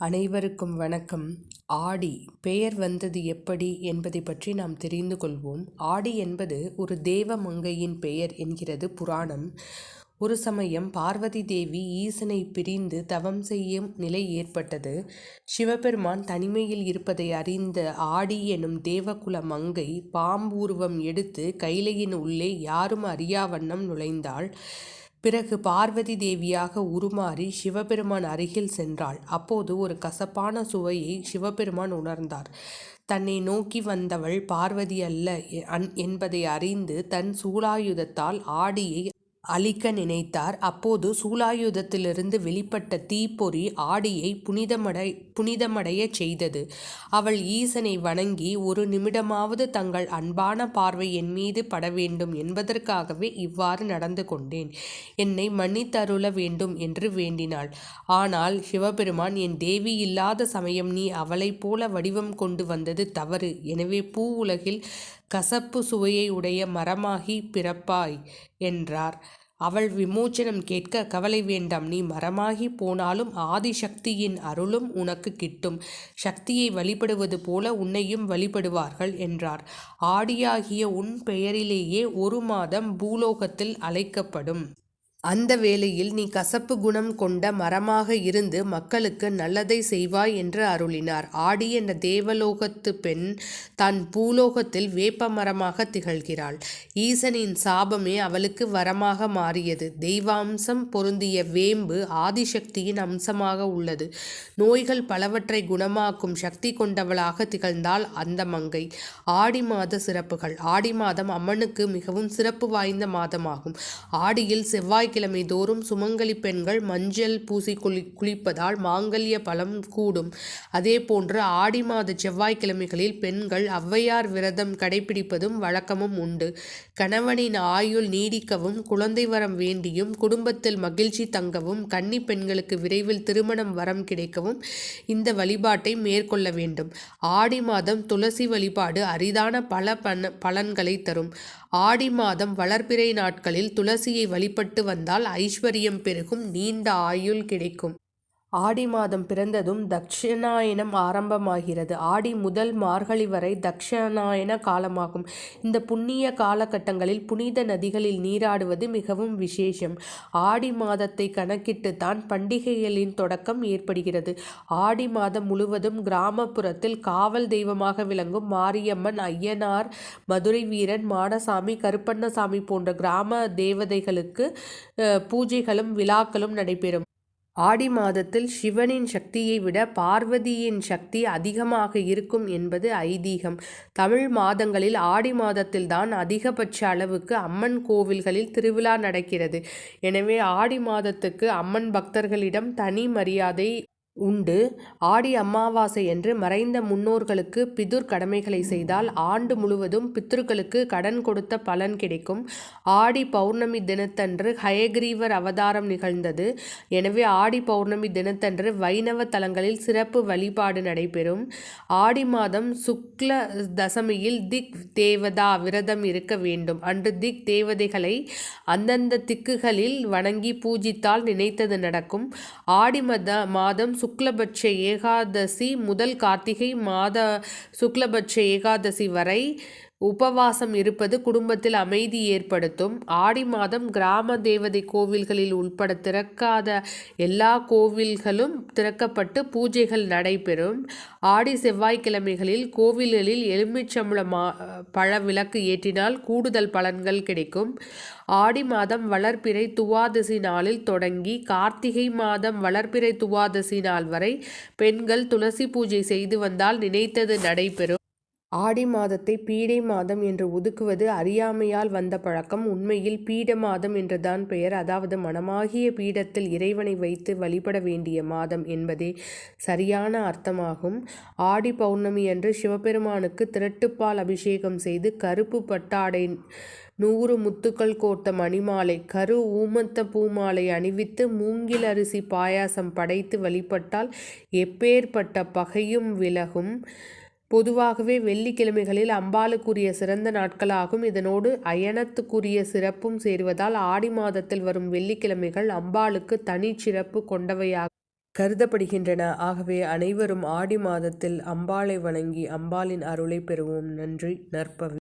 அனைவருக்கும் வணக்கம். ஆடி பெயர் வந்தது எப்படி என்பதை பற்றி நாம் தெரிந்து கொள்வோம். ஆடி என்பது ஒரு தேவ மங்கையின் பெயர் என்கிறது புராணம். ஒரு சமயம் பார்வதி தேவி ஈசனை பிரிந்து தவம் செய்யும் நிலை ஏற்பட்டது. சிவபெருமான் தனிமையில் இருப்பதை அறிந்த ஆடி எனும் தேவகுல மங்கை பாம்பூர்வம் எடுத்து கைலையின் உள்ளே யாரும் அறியா வண்ணம் நுழைந்தாள். பிறகு பார்வதி தேவியாக உருமாறி சிவபெருமான் அருகில் சென்றாள். அப்போது ஒரு கசப்பான சுவையை சிவபெருமான் உணர்ந்தார். தன்னை நோக்கி வந்தவள் பார்வதி அல்ல என்பதை அறிந்து தன் சூலாயுதத்தால் ஆடியை அழிக்க நினைத்தார். அப்போது சூலாயுதத்திலிருந்து வெளிப்பட்ட தீப்பொறி ஆடியை புனிதமடைய செய்தது. அவள் ஈசனை வணங்கி, ஒரு நிமிடமாவது தங்கள் அன்பான பார்வை என் மீது பட வேண்டும் என்பதற்காகவே இவ்வாறு நடந்து கொண்டேன், என்னை மன்னித்தருள வேண்டும் என்று வேண்டினாள். ஆனால் சிவபெருமான், என் தேவி இல்லாத சமயம் நீ அவளைப் போல வடிவம் கொண்டு வந்தது தவறு. எனவே பூ உலகில் கசப்பு சுவையை உடைய மரமாகி பிறப்பாய் என்றார். அவள் விமோச்சனம் கேட்க, கவலை வேண்டாம், நீ மரமாகி போனாலும் ஆதிசக்தியின் அருளும் உனக்கு கிட்டும். சக்தியை வழிபடுவது போல உன்னையும் வழிபடுவார்கள் என்றார். ஆடியாகிய உன் பெயரிலேயே 1 மாதம் பூலோகத்தில் அழைக்கப்படும். அந்த வேளையில் நீ கசப்பு குணம் கொண்ட மரமாக இருந்து மக்களுக்கு நல்லதை செய்வாய் என்று அருளினார். ஆடி என்ற தேவலோகத்து பெண் தான் பூலோகத்தில் வேப்ப மரமாக திகழ்கிறாள். ஈசனின் சாபமே அவளுக்கு வரமாக மாறியது. தெய்வாம்சம் பொருந்திய வேம்பு ஆதிசக்தியின் அம்சமாக உள்ளது. நோய்கள் பலவற்றை குணமாக்கும் சக்தி கொண்டவளாக திகழ்ந்தாள் அந்த மங்கை. ஆடி மாத சிறப்புகள். ஆடி மாதம் அம்மனுக்கு மிகவும் சிறப்பு வாய்ந்த மாதமாகும். ஆடியில் செவ்வாய்க்கிழமை தோறும் சுமங்கலி பெண்கள் மஞ்சள் பூசி குளிப்பதால் மாங்கல்ய பலம் கூடும். அதே போன்று ஆடி மாத செவ்வாய்க்கிழமைகளில் பெண்கள் ஔவையார் விரதம் கடைபிடிப்பதும் வழக்கமும் உண்டு. கணவனின் ஆயுள் நீடிக்கவும், குழந்தை வரம் வேண்டியும், குடும்பத்தில் மகிழ்ச்சி தங்கவும், கன்னி பெண்களுக்கு விரைவில் திருமணம் வரம் கிடைக்கவும் இந்த வழிபாட்டை மேற்கொள்ள வேண்டும். ஆடி மாதம் துளசி வழிபாடு அரிதான பல பலன்களை தரும். ஆடி மாதம் வளர்பிறை நாட்களில் துளசியை வழிபட்டு வந்தால் ஐஸ்வர்யம் பெருகும், நீண்ட ஆயுள் கிடைக்கும். ஆடி மாதம் பிறந்ததும் தக்ஷணாயனம் ஆரம்பமாகிறது. ஆடி முதல் மார்கழி வரை தக்ஷணாயன காலமாகும். இந்த புண்ணிய காலகட்டங்களில் புனித நதிகளில் நீராடுவது மிகவும் விசேஷம். ஆடி மாதத்தை கணக்கிட்டுத்தான் பண்டிகைகளின் தொடக்கம் ஏற்படுகிறது. ஆடி மாதம் முழுவதும் கிராமப்புறத்தில் காவல் தெய்வமாக விளங்கும் மாரியம்மன், ஐயனார், மதுரை வீரன், மாடசாமி, கருப்பண்ணசாமி போன்ற கிராம தேவதைகளுக்கு பூஜைகளும் விழாக்களும் நடைபெறும். ஆடி மாதத்தில் சிவனின் சக்தியை விட பார்வதியின் சக்தி அதிகமாக இருக்கும் என்பது ஐதீகம். தமிழ் மாதங்களில் ஆடி மாதத்தில்தான் அதிகபட்ச அளவுக்கு அம்மன் கோவில்களில் திருவிழா நடக்கிறது. எனவே ஆடி மாதத்துக்கு அம்மன் பக்தர்களிடம் தனி மரியாதை உண்டு. ஆடி அமாவாசை என்று மறைந்த முன்னோர்களுக்கு பிதுர் கடமைகளை செய்தால் ஆண்டு முழுவதும் பித்ருக்களுக்கு கடன் கொடுத்த பலன் கிடைக்கும். ஆடி பௌர்ணமி தினத்தன்று ஹயக்ரீவர் அவதாரம் நிகழ்ந்தது. எனவே ஆடி பௌர்ணமி தினத்தன்று வைணவ தலங்களில் சிறப்பு வழிபாடு நடைபெறும். ஆடி மாதம் சுக்ல தசமியில் திக் தேவதா விரதம் இருக்க வேண்டும். அன்று திக் தேவதைகளை அந்தந்த திக்குகளில் வணங்கி பூஜித்தால் நினைத்தது நடக்கும். ஆடி மாதம் சுக்லபட்ச ஏகாதசி முதல் கார்த்திகை மாத சுக்லபட்ச ஏகாதசி வரை உபவாசம் இருப்பது குடும்பத்தில் அமைதி ஏற்படுத்தும். ஆடி மாதம் கிராம தேவதை கோவில்களில் உட்பட திறக்காத எல்லா கோவில்களும் திறக்கப்பட்டு பூஜைகள் நடைபெறும். ஆடி செவ்வாய்க்கிழமைகளில் கோவில்களில் எலுமிச்சம்பழ பழ விளக்கு ஏற்றினால் கூடுதல் பலன்கள் கிடைக்கும். ஆடி மாதம் வளர்பிறை துவாதசி நாளில் தொடங்கி கார்த்திகை மாதம் வளர்பிறை துவாதசி நாள் வரை பெண்கள் துளசி பூஜை செய்து வந்தால் நினைத்தது நடைபெறும். ஆடி மாதத்தை பீடை மாதம் என்று ஒதுக்குவது அறியாமையால் வந்த பழக்கம். உண்மையில் பீட மாதம் என்றுதான் பெயர். அதாவது மனமாகிய பீடத்தில் இறைவனை வைத்து வழிபட வேண்டிய மாதம் என்பதே சரியான அர்த்தமாகும். ஆடி பௌர்ணமி அன்று சிவபெருமானுக்கு திரட்டுப்பால் அபிஷேகம் செய்து கருப்பு பட்டாடை, 100 முத்துக்கள் கோர்த்த மணிமாலை, கரு ஊமத்த பூமாலை அணிவித்து மூங்கில் அரிசி பாயாசம் படைத்து வழிபட்டால் எப்பேற்பட்ட பகையும் விலகும். பொதுவாகவே வெள்ளிக்கிழமைகளில் அம்பாளுக்குரிய சிறந்த நாட்களாகும். இதனோடு அயனத்துக்குரிய சிறப்பும் சேருவதால் ஆடி மாதத்தில் வரும் வெள்ளிக்கிழமைகள் அம்பாளுக்கு தனி சிறப்பு கொண்டவையாக கருதப்படுகின்றன. ஆகவே அனைவரும் ஆடி மாதத்தில் அம்பாளை வணங்கி அம்பாளின் அருளை பெறுவோம். நன்றி. நற்பவி.